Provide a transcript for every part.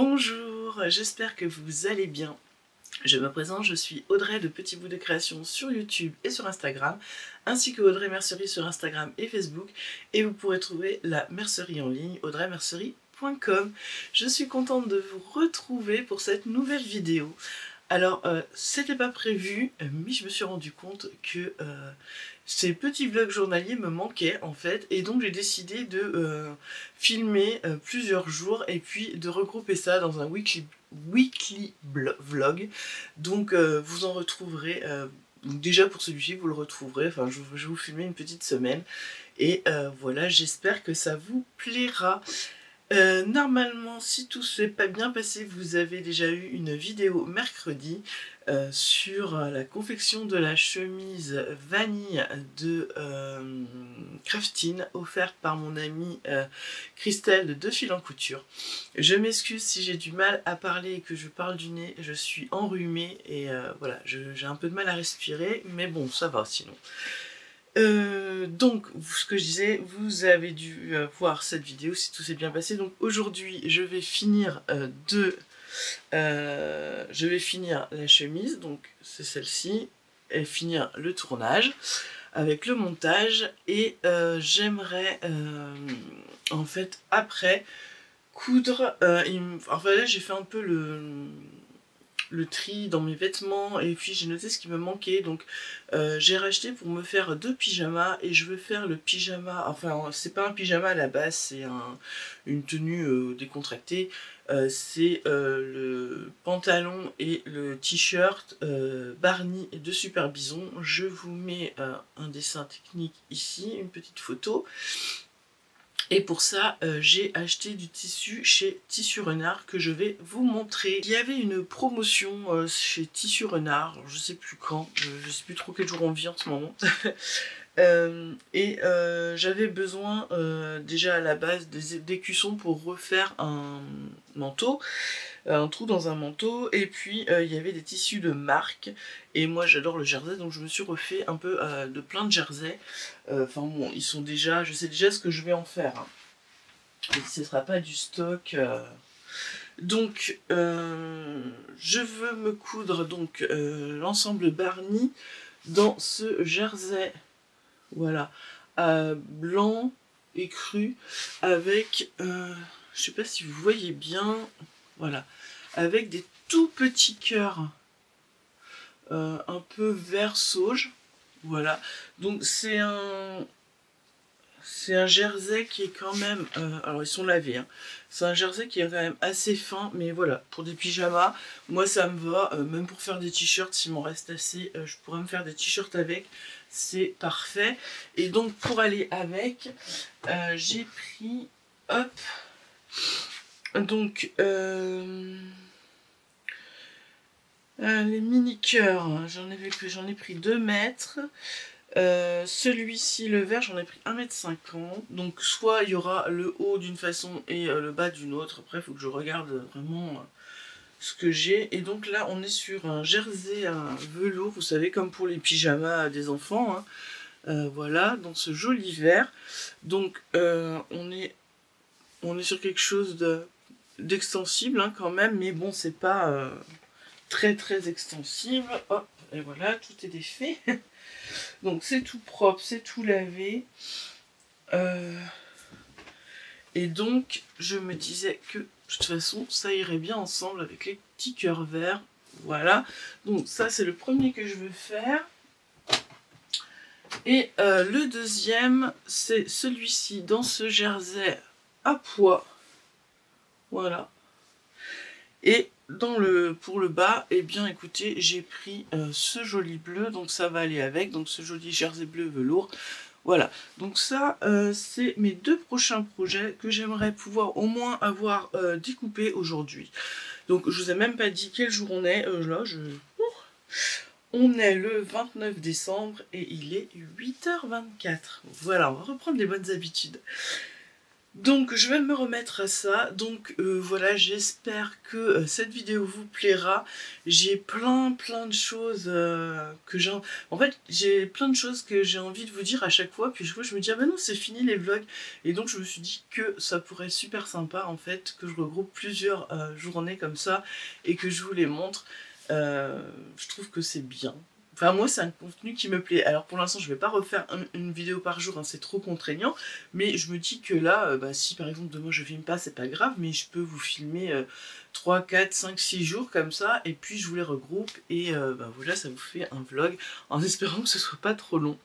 Bonjour, j'espère que vous allez bien. Je me présente, je suis Audrey de Petit Bout de Création sur YouTube et sur Instagram, ainsi que Audrey Mercerie sur Instagram et Facebook, et vous pourrez trouver la mercerie en ligne, audreymercerie.com. Je suis contente de vous retrouver pour cette nouvelle vidéo. Alors, c'était pas prévu, mais je me suis rendu compte que ces petits vlogs journaliers me manquaient en fait, et donc j'ai décidé de filmer plusieurs jours et puis de regrouper ça dans un weekly vlog. Donc vous en retrouverez, déjà pour celui-ci vous le retrouverez, enfin je vais vous filmer une petite semaine, et voilà, j'espère que ça vous plaira. Normalement, si tout s'est pas bien passé, vous avez déjà eu une vidéo mercredi sur la confection de la chemise vanille de Craftin, offerte par mon amie Christelle de Deux Fils en Couture. Je m'excuse si j'ai du mal à parler et que je parle du nez, je suis enrhumée et voilà, j'ai un peu de mal à respirer, mais bon, ça va sinon. Donc, ce que je disais, vous avez dû voir cette vidéo si tout s'est bien passé. Donc aujourd'hui, je vais finir la chemise, donc c'est celle-ci, et finir le tournage avec le montage. Et j'aimerais en fait après coudre. Enfin là, j'ai fait un peu le tri dans mes vêtements et puis j'ai noté ce qui me manquait, donc j'ai racheté pour me faire 2 pyjamas et je veux faire le pyjama, enfin c'est pas un pyjama à la base, c'est une tenue décontractée, c'est le pantalon et le t-shirt Barney de Super Bison. Je vous mets un dessin technique ici, une petite photo. Et pour ça, j'ai acheté du tissu chez Tissu Renard que je vais vous montrer. Il y avait une promotion chez Tissu Renard, je sais plus quand, je sais plus trop quel jour on vit en ce moment. J'avais besoin déjà à la base des cuissons pour refaire un manteau, un trou dans un manteau, et puis il y avait des tissus de marque, et moi j'adore le jersey, donc je me suis refait un peu de plein de jerseys. Enfin bon, ils sont déjà, je sais déjà ce que je vais en faire, hein. Et ce sera pas du stock. Donc je veux me coudre donc l'ensemble Barney dans ce jersey, voilà, blanc et cru, avec je sais pas si vous voyez bien, voilà, avec des tout petits cœurs un peu vert sauge, voilà. Donc c'est un jersey qui est quand même, alors ils sont lavés, hein. C'est un jersey qui est quand même assez fin, mais voilà, pour des pyjamas, moi ça me va, même pour faire des t-shirts, s'il m'en reste assez, je pourrais me faire des t-shirts avec, c'est parfait. Et donc pour aller avec, j'ai pris, hop, donc les mini cœurs, j'en ai pris 2 mètres. Celui-ci, le vert, j'en ai pris 1,50 m. Donc soit il y aura le haut d'une façon et le bas d'une autre. Après il faut que je regarde vraiment ce que j'ai. Et donc là on est sur un jersey à velours, vous savez, comme pour les pyjamas des enfants, hein. Voilà, dans ce joli vert. Donc on est sur quelque chose d'extensible, hein, quand même, mais bon, c'est pas très très extensible. Hop, et voilà, tout est défait. Donc c'est tout propre, c'est tout lavé. Et donc je me disais que de toute façon ça irait bien ensemble avec les petits cœurs verts. Voilà, donc ça c'est le premier que je veux faire. Et le deuxième, c'est celui-ci dans ce jersey à pois. Voilà. Et pour le bas, eh bien écoutez, j'ai pris ce joli bleu, donc ça va aller avec, donc ce joli jersey bleu velours. Voilà, donc ça c'est mes 2 prochains projets que j'aimerais pouvoir au moins avoir découpés aujourd'hui. Donc je vous ai même pas dit quel jour on est, là on est le 29 décembre et il est 8h24. Voilà, on va reprendre les bonnes habitudes. Donc je vais me remettre à ça, donc voilà, j'espère que cette vidéo vous plaira. J'ai plein de choses que j'ai... En fait, j'ai plein de choses que j'ai envie de vous dire à chaque fois, puis chaque fois je me dis ah ben non c'est fini les vlogs, et donc je me suis dit que ça pourrait être super sympa en fait, que je regroupe plusieurs journées comme ça, et que je vous les montre. Je trouve que c'est bien. Enfin moi c'est un contenu qui me plaît. Alors pour l'instant je vais pas refaire une vidéo par jour, hein, c'est trop contraignant. Mais je me dis que là, bah, si par exemple demain je filme pas, c'est pas grave. Mais je peux vous filmer 3, 4, 5, 6 jours comme ça. Et puis je vous les regroupe. Et bah, voilà, ça vous fait un vlog. En espérant que ce soit pas trop long.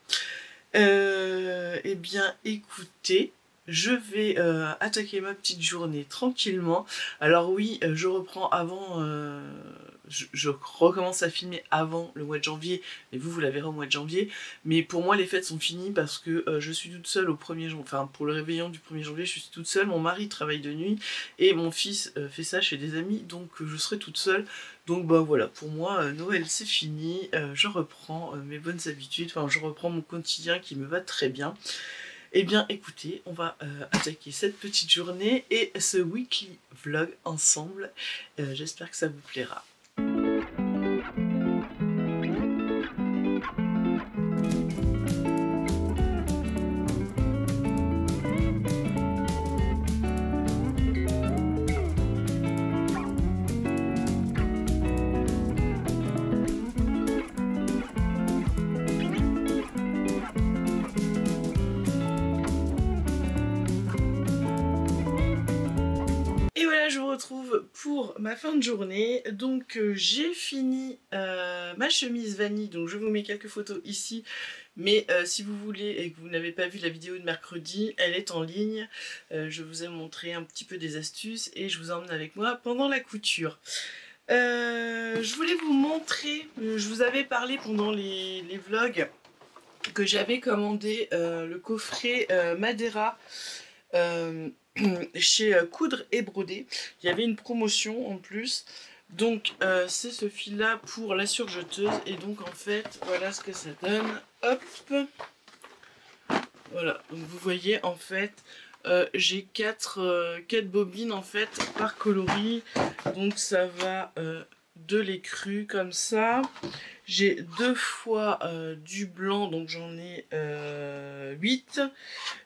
Eh bien écoutez, je vais attaquer ma petite journée tranquillement. Alors oui, je reprends avant... je recommence à filmer avant le mois de janvier, et vous l'avez au mois de janvier, mais pour moi les fêtes sont finies parce que je suis toute seule au 1er janvier, enfin pour le réveillon du 1er janvier je suis toute seule, mon mari travaille de nuit et mon fils fait ça chez des amis, donc je serai toute seule, donc bah voilà, pour moi Noël c'est fini, je reprends mes bonnes habitudes, enfin je reprends mon quotidien qui me va très bien. Eh bien écoutez, on va attaquer cette petite journée et ce weekly vlog ensemble, j'espère que ça vous plaira. Je vous retrouve pour ma fin de journée. Donc j'ai fini ma chemise vanille, donc je vous mets quelques photos ici, mais si vous voulez et que vous n'avez pas vu la vidéo de mercredi, elle est en ligne. Je vous ai montré un petit peu des astuces et je vous emmène avec moi pendant la couture. Je voulais vous montrer, je vous avais parlé pendant les vlogs que j'avais commandé le coffret Madeira chez Coudre et Broder. Il y avait une promotion en plus, donc c'est ce fil là pour la surjeteuse, et donc en fait voilà ce que ça donne. Hop, voilà, donc vous voyez en fait j'ai 4 bobines en fait par coloris, donc ça va de l'écru comme ça. J'ai 2 fois du blanc, donc j'en ai 8.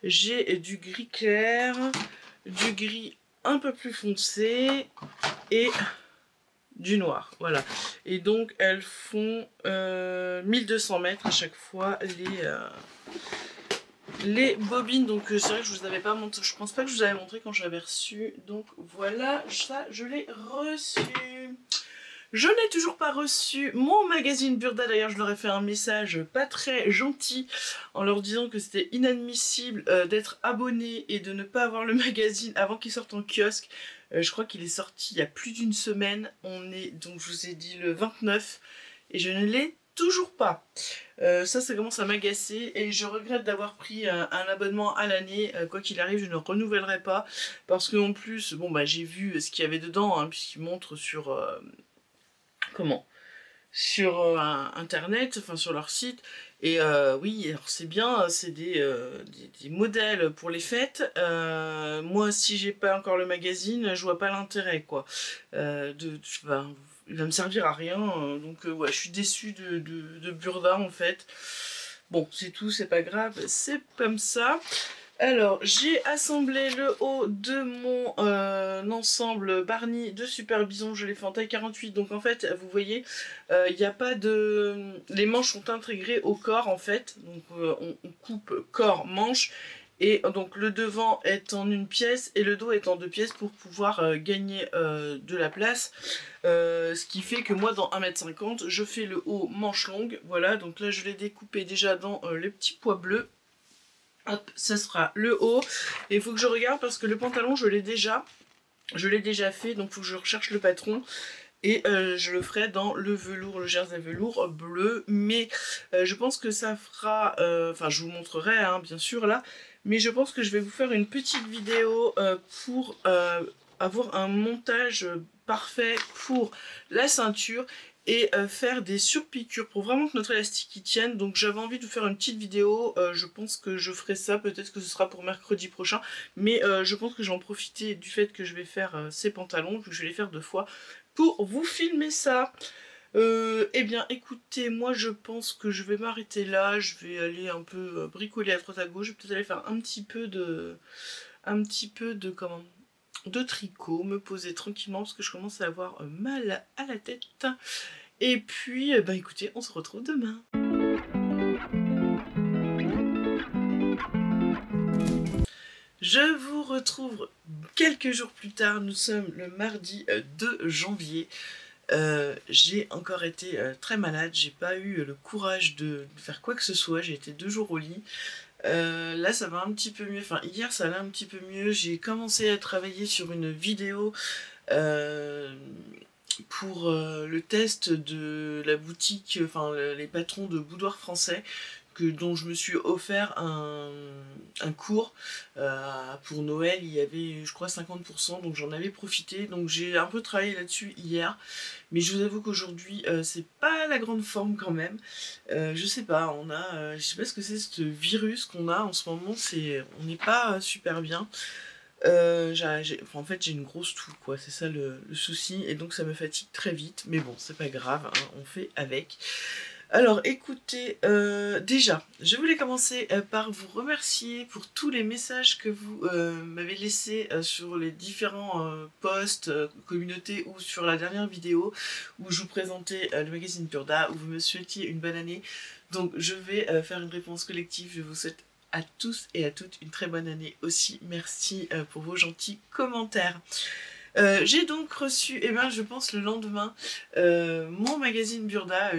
J'ai du gris clair, du gris un peu plus foncé et du noir. Voilà. Et donc elles font 1200 mètres à chaque fois les bobines. Donc c'est vrai que je vous avais pas montré, je pense pas que je vous avais montré quand j'avais reçu. Donc voilà, ça je l'ai reçu. Je n'ai toujours pas reçu mon magazine Burda, d'ailleurs je leur ai fait un message pas très gentil en leur disant que c'était inadmissible d'être abonné et de ne pas avoir le magazine avant qu'il sorte en kiosque. Je crois qu'il est sorti il y a plus d'une semaine, on est donc je vous ai dit le 29 et je ne l'ai toujours pas. Ça commence à m'agacer et je regrette d'avoir pris un abonnement à l'année. Quoi qu'il arrive, je ne renouvellerai pas parce que en plus, bon bah j'ai vu ce qu'il y avait dedans, hein, puisqu'il montre sur... sur internet, enfin sur leur site, et oui, alors c'est bien, c'est des modèles pour les fêtes. Moi si j'ai pas encore le magazine, je vois pas l'intérêt quoi, il va me servir à rien, donc ouais, je suis déçue de Burda en fait. Bon, c'est tout, c'est pas grave, c'est comme ça. Alors, j'ai assemblé le haut de mon ensemble Barney de Super Bison, je l'ai fait en taille 48, donc en fait, vous voyez, il n'y a pas de... Les manches sont intégrées au corps, en fait, donc on coupe corps, manche, et donc le devant est en une pièce et le dos est en 2 pièces pour pouvoir gagner de la place, ce qui fait que moi, dans 1,50 m, je fais le haut manche longue, voilà, donc là, je l'ai découpé déjà dans les petits pois bleus. Hop, ça sera le haut. Et il faut que je regarde parce que le pantalon, je l'ai déjà fait. Donc il faut que je recherche le patron. Et je le ferai dans le velours, le jersey velours bleu. Mais je pense que ça fera... Enfin, je vous montrerai, hein, bien sûr, là. Mais je pense que je vais vous faire une petite vidéo pour avoir un montage parfait pour la ceinture. et faire des surpiqûres pour vraiment que notre élastique y tienne. Donc j'avais envie de vous faire une petite vidéo, je pense que je ferai ça, peut-être que ce sera pour mercredi prochain, mais je pense que j'en profiter du fait que je vais faire ces pantalons, vu que je vais les faire 2 fois, pour vous filmer ça. Eh bien écoutez, moi je pense que je vais m'arrêter là, je vais aller un peu bricoler à droite à gauche, je vais peut-être aller faire un petit peu de comment, de tricot, me poser tranquillement parce que je commence à avoir mal à la tête. Et puis, bah écoutez, on se retrouve demain. Je vous retrouve quelques jours plus tard, nous sommes le mardi 2 janvier. J'ai encore été très malade, j'ai pas eu le courage de faire quoi que ce soit, j'ai été 2 jours au lit. Là ça va un petit peu mieux, enfin hier ça allait un petit peu mieux, j'ai commencé à travailler sur une vidéo pour le test de la boutique, enfin les patrons de boudoir français, dont je me suis offert un cours pour Noël. Il y avait je crois 50%, donc j'en avais profité, donc j'ai un peu travaillé là-dessus hier, mais je vous avoue qu'aujourd'hui c'est pas la grande forme quand même. Je sais pas, je sais pas ce que c'est, ce virus qu'on a en ce moment, on n'est pas super bien. En fait j'ai une grosse toux quoi, c'est ça le souci, et donc ça me fatigue très vite, mais bon c'est pas grave, hein, on fait avec. Alors écoutez, déjà je voulais commencer par vous remercier pour tous les messages que vous m'avez laissés sur les différents posts, communautés, ou sur la dernière vidéo où je vous présentais le magazine Burda, où vous me souhaitiez une bonne année. Donc je vais faire une réponse collective, je vous souhaite à tous et à toutes une très bonne année aussi. Merci pour vos gentils commentaires. J'ai donc reçu, je pense le lendemain, mon magazine Burda.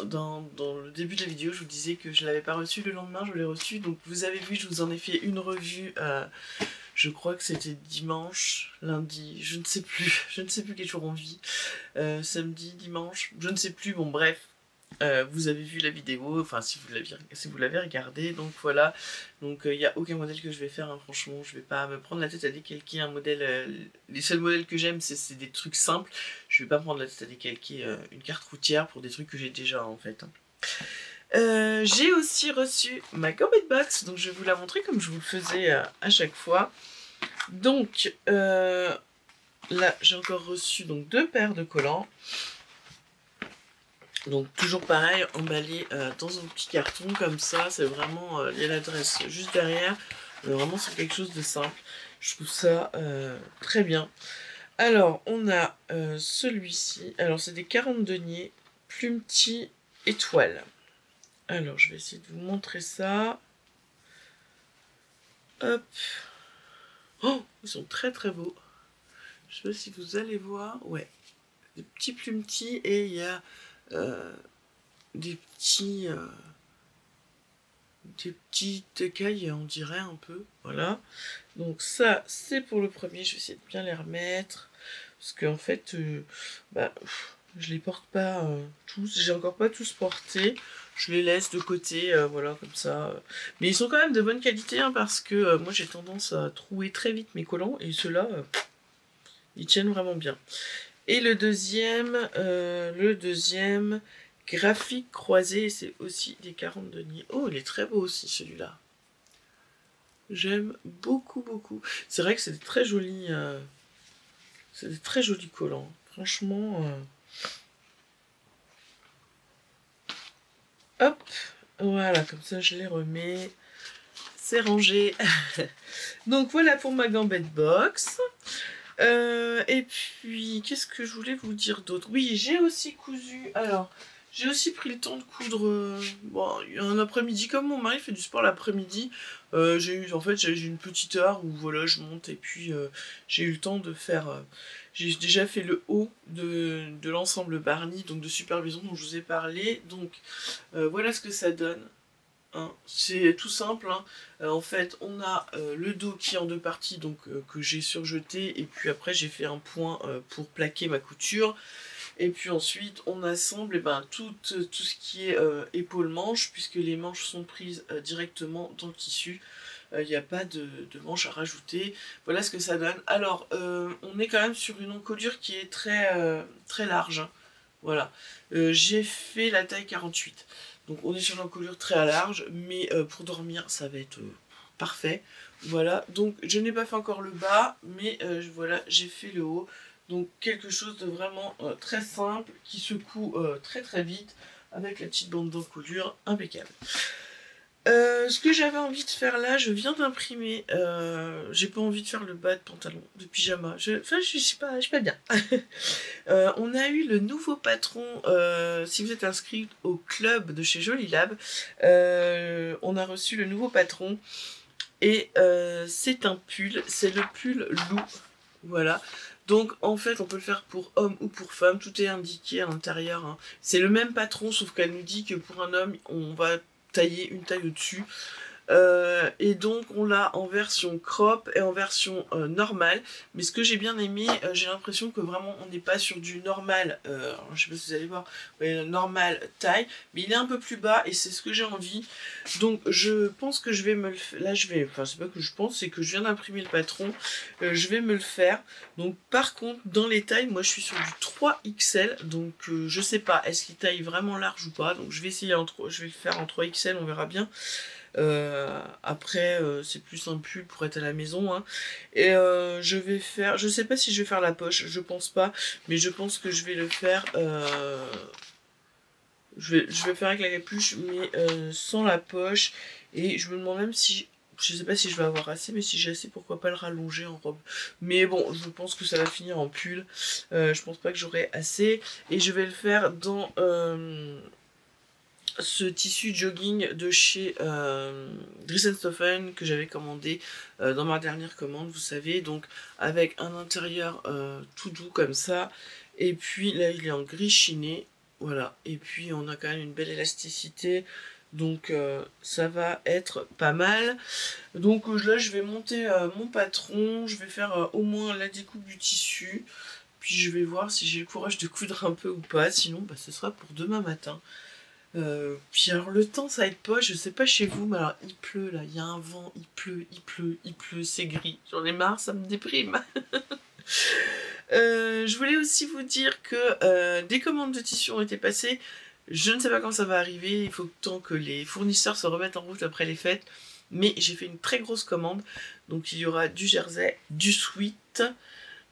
Dans le début de la vidéo, je vous disais que je ne l'avais pas reçu le lendemain, je l'ai reçu. Donc vous avez vu, je vous en ai fait une revue, je crois que c'était dimanche, lundi, je ne sais plus quel jour on vit, samedi, dimanche, je ne sais plus, bon bref. Vous avez vu la vidéo, enfin si vous l'avez regardé, donc voilà. Donc il n'y a aucun modèle que je vais faire, hein, franchement, je vais pas me prendre la tête à décalquer un modèle. Les seuls modèles que j'aime, c'est des trucs simples. Je vais pas prendre la tête à décalquer une carte routière pour des trucs que j'ai déjà en fait. J'ai aussi reçu ma Gambette Box, donc je vais vous la montrer comme je vous le faisais à chaque fois. Donc là j'ai encore reçu donc 2 paires de collants. Donc toujours pareil, emballé dans un petit carton comme ça, c'est vraiment, il y a l'adresse juste derrière, vraiment c'est quelque chose de simple, je trouve ça très bien. Alors on a celui-ci, alors c'est des 40 deniers, plume petits étoiles. Alors je vais essayer de vous montrer ça. Hop. Oh, ils sont très très beaux. Je sais pas si vous allez voir, ouais. Des petits plumes petits, et il y a des petites écailles, on dirait un peu, voilà. Donc ça c'est pour le premier, je vais essayer de bien les remettre parce qu'en fait je les porte pas tous, j'ai encore pas tous portés, je les laisse de côté, voilà, comme ça, mais ils sont quand même de bonne qualité, hein, parce que moi j'ai tendance à trouer très vite mes collants, et ceux-là ils tiennent vraiment bien. Et le deuxième graphique croisé, c'est aussi des 40 deniers. Oh, il est très beau aussi celui-là. J'aime beaucoup, beaucoup. C'est vrai que c'est des très jolis collants. Franchement. Hop, voilà, comme ça je les remets. C'est rangé. Donc voilà pour ma Gambette Box. Et puis, qu'est-ce que je voulais vous dire d'autre? Oui, j'ai aussi cousu. Alors, j'ai aussi pris le temps de coudre bon, un après-midi, comme mon mari fait du sport l'après-midi. J'ai une petite heure où voilà, je monte, et puis j'ai eu le temps de faire. J'ai déjà fait le haut de l'ensemble Barney, donc de supervision dont je vous ai parlé. Donc voilà ce que ça donne. Hein, c'est tout simple, hein. En fait on a le dos qui est en 2 parties, donc que j'ai surjeté, et puis après j'ai fait un point pour plaquer ma couture, et puis ensuite on assemble tout ce qui est épaule-manche, puisque les manches sont prises directement dans le tissu, il n'y a pas de manches à rajouter. Voilà ce que ça donne. Alors on est quand même sur une encolure qui est très, très large, hein. Voilà. J'ai fait la taille 48. Donc on est sur l'encolure très large, mais pour dormir, ça va être parfait. Voilà, donc je n'ai pas fait encore le bas, mais voilà, j'ai fait le haut. Donc quelque chose de vraiment très simple, qui se coud très très vite, avec la petite bande d'encolure impeccable. Ce que j'avais envie de faire là, je viens d'imprimer. J'ai pas envie de faire le bas de pantalon, de pyjama. Enfin, je suis pas bien. On a eu le nouveau patron. Si vous êtes inscrit au club de chez Jolie Lab, on a reçu le nouveau patron. Et c'est un pull. C'est le pull loup. Voilà. Donc en fait on peut le faire pour homme ou pour femme, tout est indiqué à l'intérieur, hein. C'est le même patron sauf qu'elle nous dit que pour un homme on va tailler une taille au-dessus. Et donc on l'a en version crop et en version normale. Mais ce que j'ai bien aimé, j'ai l'impression que vraiment on n'est pas sur du normal, je sais pas si vous allez voir, mais normal taille, mais il est un peu plus bas et c'est ce que j'ai envie. Donc je pense que je vais me le faire. Là je vais, enfin c'est pas que je pense, c'est que je viens d'imprimer le patron, je vais me le faire. Donc par contre dans les tailles, moi je suis sur du 3XL, donc je sais pas, est-ce qu'il taille vraiment large ou pas. Donc je vais essayer je vais le faire en 3XL, on verra bien. Après c'est plus un pull pour être à la maison, hein. Et je vais faire, je sais pas si je vais faire la poche, je pense pas, mais je pense que je vais le faire, je vais faire avec la capuche mais sans la poche. Et je me demande même si, je sais pas si je vais avoir assez, mais si j'ai assez, pourquoi pas le rallonger en robe. Mais bon, je pense que ça va finir en pull, je pense pas que j'aurai assez. Et je vais le faire dans ce tissu jogging de chez Dries & Stoffen que j'avais commandé dans ma dernière commande, vous savez, donc avec un intérieur tout doux comme ça, et puis là il est en gris chiné, voilà, et puis on a quand même une belle élasticité, donc ça va être pas mal. Donc là je vais monter mon patron, je vais faire au moins la découpe du tissu, puis je vais voir si j'ai le courage de coudre un peu ou pas, sinon bah, ce sera pour demain matin. Puis alors le temps ça aide pas, je sais pas chez vous, mais alors il pleut là, il y a un vent, il pleut, c'est gris, j'en ai marre, ça me déprime. Je voulais aussi vous dire que des commandes de tissus ont été passées, je ne sais pas quand ça va arriver, il faut le temps que les fournisseurs se remettent en route après les fêtes, mais j'ai fait une très grosse commande, donc il y aura du jersey, du sweat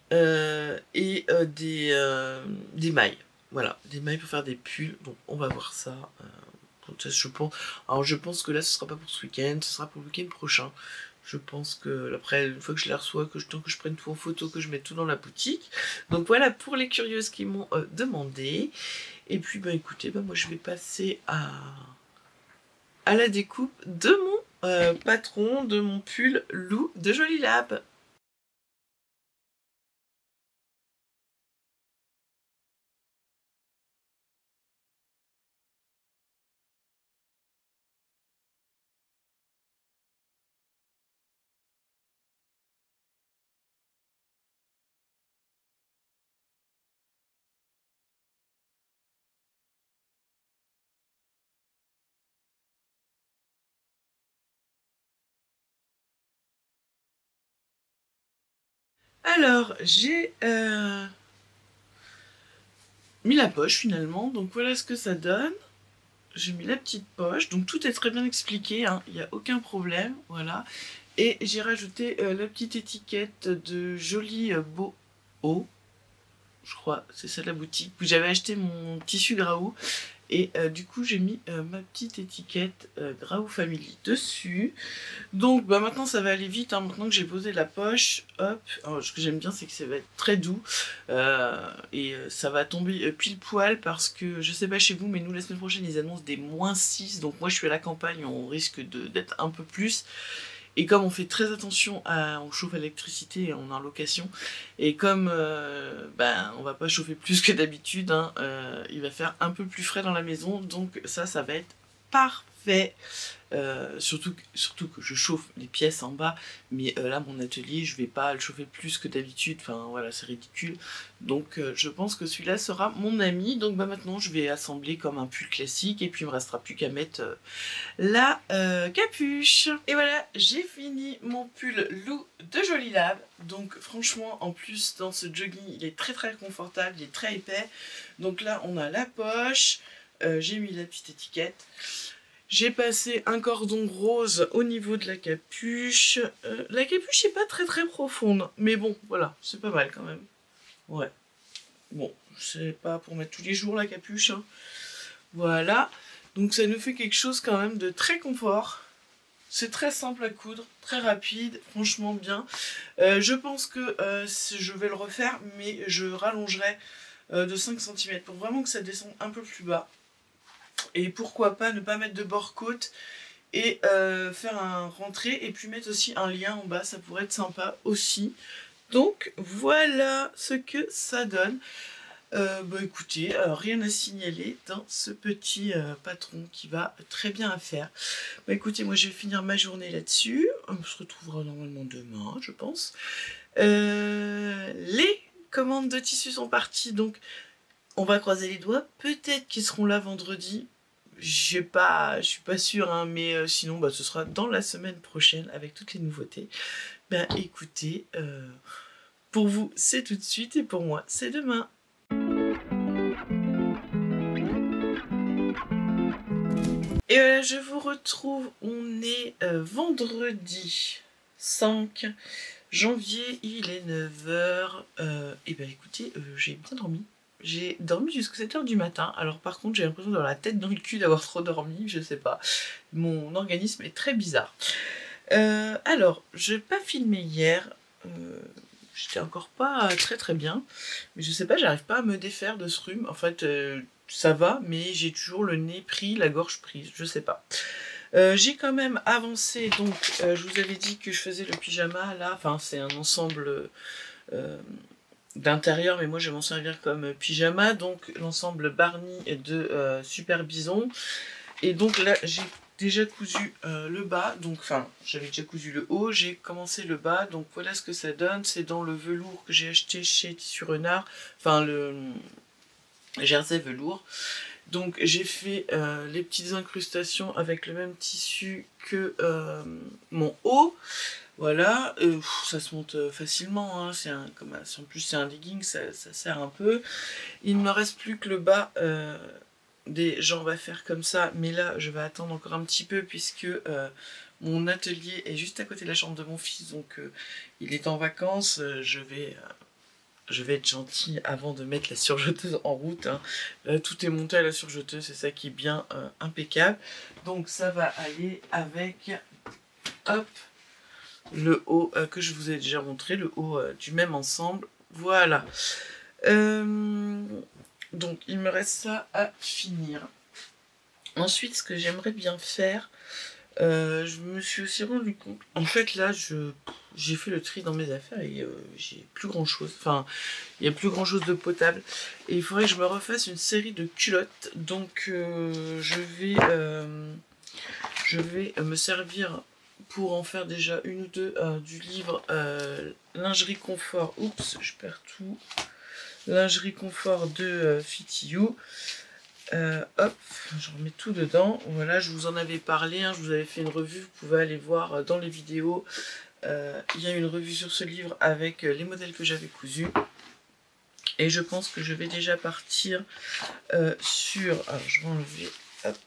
et des mailles. Voilà, des mailles pour faire des pulls, donc on va voir ça. Je pense, alors je pense que là ce sera pas pour ce week-end, ce sera pour le week-end prochain. Je pense que après, une fois que je les reçois, tant que je prenne tout en photo, que je mette tout dans la boutique. Donc voilà pour les curieuses qui m'ont demandé. Et puis bah écoutez, bah, moi je vais passer à la découpe de mon patron, de mon pull loup de Jolie Lab. Alors, j'ai mis la poche finalement, donc voilà ce que ça donne. J'ai mis la petite poche, donc tout est très bien expliqué, hein, il n'y a aucun problème, voilà. Et j'ai rajouté la petite étiquette de Joli Beau Haut, je crois, c'est ça la boutique, où j'avais acheté mon tissu Graou. Et du coup j'ai mis ma petite étiquette Graou Family dessus. Donc bah, maintenant ça va aller vite, hein. Maintenant que j'ai posé la poche, hop. Alors, ce que j'aime bien c'est que ça va être très doux, et ça va tomber pile poil, parce que je sais pas chez vous mais nous la semaine prochaine ils annoncent des -6, donc moi je suis à la campagne, on risque d'être un peu plus. Et comme on fait très attention on chauffe à l'électricité et on est en location, et comme ben, on va pas chauffer plus que d'habitude, hein, il va faire un peu plus frais dans la maison, donc ça va être parfait. fait. Surtout que je chauffe les pièces en bas, mais là mon atelier je vais pas le chauffer plus que d'habitude, enfin voilà, c'est ridicule. Donc je pense que celui-là sera mon ami. Donc bah maintenant je vais assembler comme un pull classique et puis il me restera plus qu'à mettre la capuche. Et voilà, j'ai fini mon pull Lou de Jolie Lab. Donc franchement, en plus dans ce jogging il est très très confortable, il est très épais. Donc là on a la poche, j'ai mis la petite étiquette. J'ai passé un cordon rose au niveau de la capuche. La capuche n'est pas très très profonde, mais bon, voilà, c'est pas mal quand même. Ouais. Bon, c'est pas pour mettre tous les jours la capuche, hein. Voilà. Donc ça nous fait quelque chose quand même de très confort. C'est très simple à coudre, très rapide, franchement bien. Je pense que je vais le refaire, mais je rallongerai de 5 cm pour vraiment que ça descende un peu plus bas. Et pourquoi pas ne pas mettre de bord-côte et faire un rentré et puis mettre aussi un lien en bas, ça pourrait être sympa aussi. Donc voilà ce que ça donne. Bah écoutez, rien à signaler dans ce petit patron qui va très bien à faire. Bah écoutez, moi je vais finir ma journée là-dessus. On se retrouvera normalement demain, je pense. Les commandes de tissus sont parties, donc on va croiser les doigts. Peut-être qu'ils seront là vendredi. Je suis pas sûre, hein, mais sinon bah, ce sera dans la semaine prochaine avec toutes les nouveautés. Ben écoutez, pour vous c'est tout de suite et pour moi c'est demain. Et voilà, je vous retrouve, on est vendredi 5 janvier, il est 9 h. Et ben écoutez, j'ai bien dormi. J'ai dormi jusqu'à 7 h du matin. Alors par contre j'ai l'impression d'avoir la tête dans le cul, d'avoir trop dormi, je sais pas. Mon organisme est très bizarre. Alors, je n'ai pas filmé hier. J'étais encore pas très très bien. Mais je sais pas, j'arrive pas à me défaire de ce rhume. En fait, ça va, mais j'ai toujours le nez pris, la gorge prise, je sais pas. J'ai quand même avancé, donc je vous avais dit que je faisais le pyjama là, enfin c'est un ensemble d'intérieur, mais moi je vais m'en servir comme pyjama, donc l'ensemble Barney de Super Bison. Et donc là j'ai déjà cousu le bas, donc enfin j'avais déjà cousu le haut, j'ai commencé le bas, donc voilà ce que ça donne. C'est dans le velours que j'ai acheté chez Tissu Renard, enfin le jersey velours. Donc j'ai fait les petites incrustations avec le même tissu que mon haut. Voilà, ça se monte facilement, hein. En plus c'est un legging, ça sert un peu. Il ne me reste plus que le bas des jambes à faire comme ça, mais là je vais attendre encore un petit peu puisque mon atelier est juste à côté de la chambre de mon fils, donc il est en vacances. Je vais être gentille avant de mettre la surjeteuse en route, hein. Tout est monté à la surjeteuse, c'est ça qui est bien impeccable. Donc ça va aller avec, hop, le haut que je vous ai déjà montré, le haut du même ensemble. Voilà. Donc il me reste ça à finir. Ensuite, ce que j'aimerais bien faire, je me suis aussi rendu compte, en fait là j'ai fait le tri dans mes affaires et j'ai plus grand chose, enfin il n'y a plus grand chose de potable et il faudrait que je me refasse une série de culottes. Donc je vais me servir pour en faire déjà une ou deux du livre lingerie confort, oups je perds tout, lingerie confort de Fit You. Hop, je remets tout dedans. Voilà, je vous en avais parlé, hein, je vous avais fait une revue, vous pouvez aller voir dans les vidéos. Il y a une revue sur ce livre avec les modèles que j'avais cousus. Et je pense que je vais déjà partir sur... Alors, je vais enlever hop,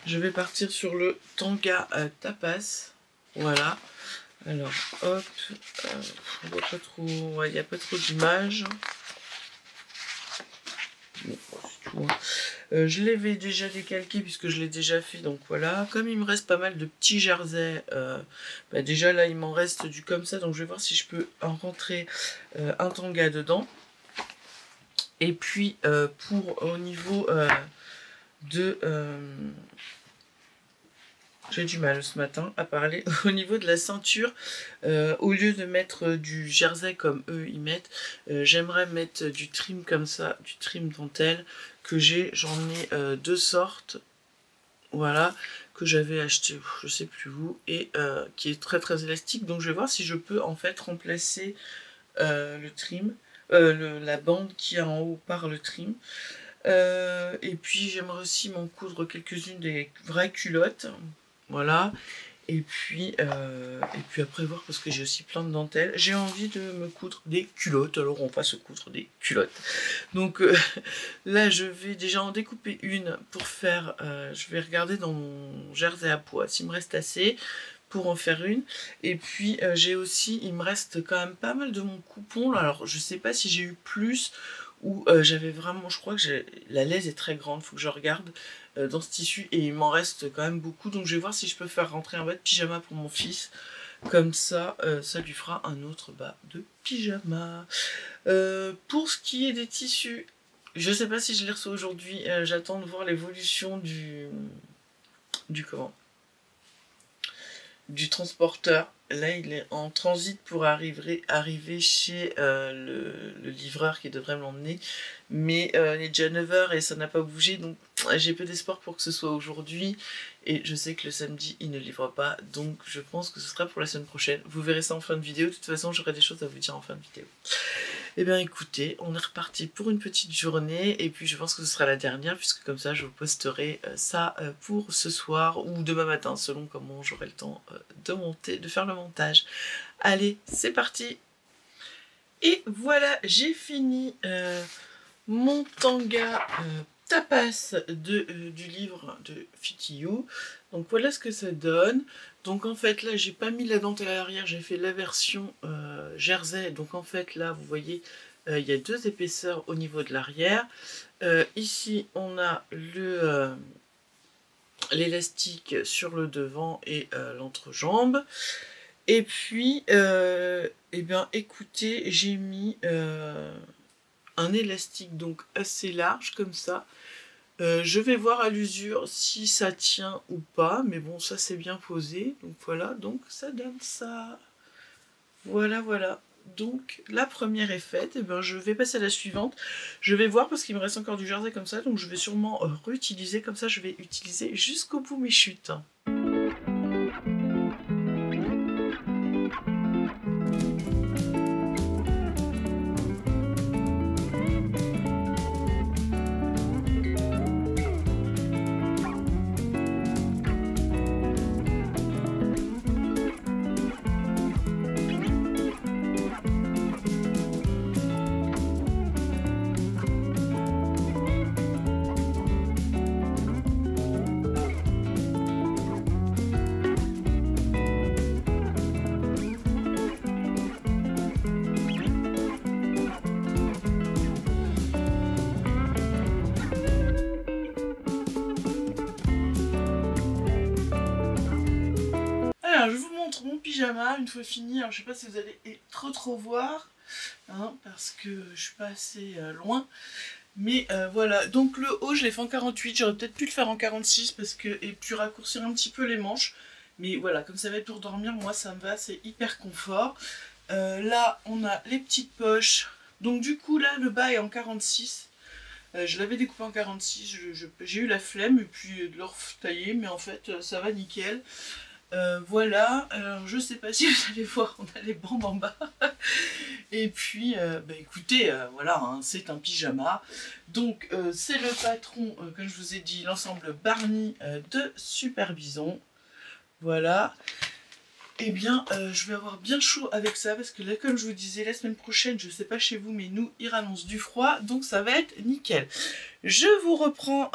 je vais partir sur le tanga tapas. Voilà. Alors, hop, on voit pas trop... Ouais, il n'y a pas trop d'images. Bon, c'est tout, hein. Je l'avais déjà décalqué puisque je l'ai déjà fait, donc voilà. Comme il me reste pas mal de petits jerseys, bah déjà là il m'en reste du comme ça, donc je vais voir si je peux en rentrer un tanga dedans. Et puis pour au niveau de... j'ai du mal ce matin à parler. Au niveau de la ceinture, au lieu de mettre du jersey comme eux ils mettent, j'aimerais mettre du trim comme ça, du trim dentelle que j'ai. J'en ai deux sortes. voilà, que j'avais acheté, je sais plus où, et qui est très très élastique. Donc je vais voir si je peux en fait remplacer le trim, la bande qui est en haut par le trim. Et puis j'aimerais aussi m'en coudre quelques-unes des vraies culottes, voilà. Et puis après voir, parce que j'ai aussi plein de dentelles. J'ai envie de me coudre des culottes, alors on va se coudre des culottes. Donc là je vais déjà en découper une pour faire, je vais regarder dans mon jersey à pois s'il me reste assez pour en faire une. Et puis j'ai aussi, il me reste quand même pas mal de mon coupon, alors je sais pas si j'ai eu plus ou j'avais vraiment, je crois que la laise est très grande, faut que je regarde dans ce tissu, et il m'en reste quand même beaucoup, donc je vais voir si je peux faire rentrer un bas de pyjama pour mon fils, comme ça, ça lui fera un autre bas de pyjama. Pour ce qui est des tissus, je sais pas si je les reçois aujourd'hui, j'attends de voir l'évolution du transporteur. Là il est en transit pour arriver chez le livreur qui devrait m'emmener, mais il est déjà 9 h et ça n'a pas bougé, donc j'ai peu d'espoir pour que ce soit aujourd'hui, et je sais que le samedi il ne livre pas, donc je pense que ce sera pour la semaine prochaine. Vous verrez ça en fin de vidéo, de toute façon j'aurai des choses à vous dire en fin de vidéo. Et bien écoutez, on est reparti pour une petite journée, et puis je pense que ce sera la dernière, puisque comme ça je vous posterai ça pour ce soir ou demain matin, selon comment j'aurai le temps de faire le montage. Allez, c'est parti! Et voilà, j'ai fini mon tanga tapas du livre de Fitio. Donc voilà ce que ça donne. Donc en fait là j'ai pas mis la dentelle à l'arrière, j'ai fait la version jersey. Donc en fait là vous voyez il y a 2 épaisseurs au niveau de l'arrière. Ici on a l'élastique sur le devant et l'entrejambe. Et puis eh bien écoutez, j'ai mis un élastique donc assez large comme ça. Je vais voir à l'usure si ça tient ou pas, mais bon ça c'est bien posé, donc voilà, donc ça donne ça. Voilà, voilà. Donc la première est faite, et ben je vais passer à la suivante. Je vais voir parce qu'il me reste encore du jersey comme ça, donc je vais sûrement réutiliser, comme ça je vais utiliser jusqu'au bout mes chutes. Alors je vous montre mon pyjama une fois fini. Alors je sais pas si vous allez trop voir, hein, parce que je suis pas assez loin. Mais voilà, donc le haut je l'ai fait en 48, j'aurais peut-être pu le faire en 46 parce que, et puis raccourcir un petit peu les manches. Mais voilà, comme ça va être pour dormir, moi ça me va, c'est hyper confort. Là on a les petites poches, donc du coup là le bas est en 46. Je l'avais découpé en 46, j'ai eu la flemme et puis de le tailler, mais en fait ça va nickel. Voilà, alors je sais pas si vous allez voir, on a les bandes en bas. Et puis, bah écoutez, voilà, hein, c'est un pyjama. Donc, c'est le patron, comme je vous ai dit, l'ensemble Barney de Super Bison. Voilà. Eh bien, je vais avoir bien chaud avec ça, parce que là, comme je vous disais, la semaine prochaine, je sais pas chez vous, mais nous, il annonce du froid, donc ça va être nickel. Je vous reprends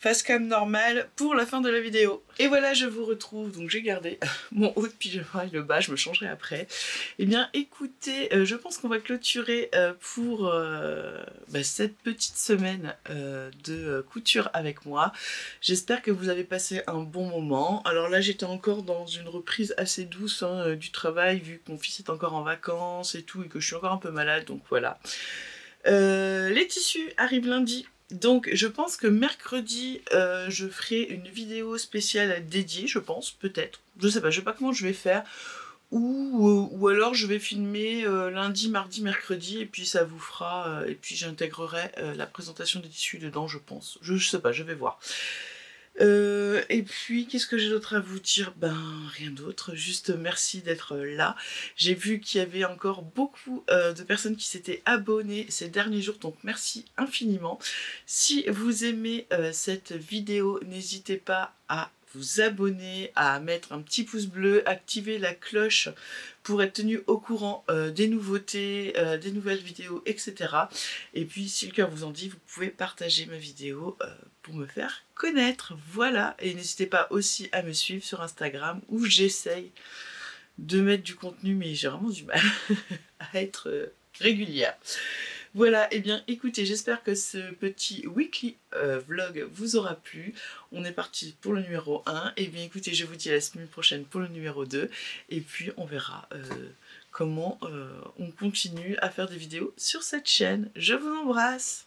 face cam normale pour la fin de la vidéo. Et voilà, je vous retrouve, donc j'ai gardé mon haut de pyjama et le bas, je me changerai après. Eh bien écoutez, je pense qu'on va clôturer pour cette petite semaine de couture avec moi. J'espère que vous avez passé un bon moment. Alors là j'étais encore dans une reprise assez douce hein, du travail, vu que mon fils est encore en vacances et tout, et que je suis encore un peu malade, donc voilà. Les tissus arrivent lundi. Donc je pense que mercredi je ferai une vidéo spéciale dédiée, je pense, peut-être. Je sais pas comment je vais faire. Ou alors je vais filmer lundi, mardi, mercredi, et puis ça vous fera... et puis j'intégrerai la présentation des tissus dedans, je pense. Je sais pas, je vais voir. Et puis, qu'est-ce que j'ai d'autre à vous dire? Ben, rien d'autre, juste merci d'être là. J'ai vu qu'il y avait encore beaucoup de personnes qui s'étaient abonnées ces derniers jours, donc merci infiniment. Si vous aimez cette vidéo, n'hésitez pas à vous abonner, à mettre un petit pouce bleu, activer la cloche pour être tenu au courant des nouveautés, des nouvelles vidéos, etc. Et puis, si le cœur vous en dit, vous pouvez partager ma vidéo pour me faire connaître. Voilà, et n'hésitez pas aussi à me suivre sur Instagram où j'essaye de mettre du contenu, mais j'ai vraiment du mal à être régulière. Voilà, et bien écoutez, j'espère que ce petit weekly vlog vous aura plu. On est parti pour le numéro 1. Et bien écoutez, je vous dis à la semaine prochaine pour le numéro 2. Et puis on verra comment on continue à faire des vidéos sur cette chaîne. Je vous embrasse!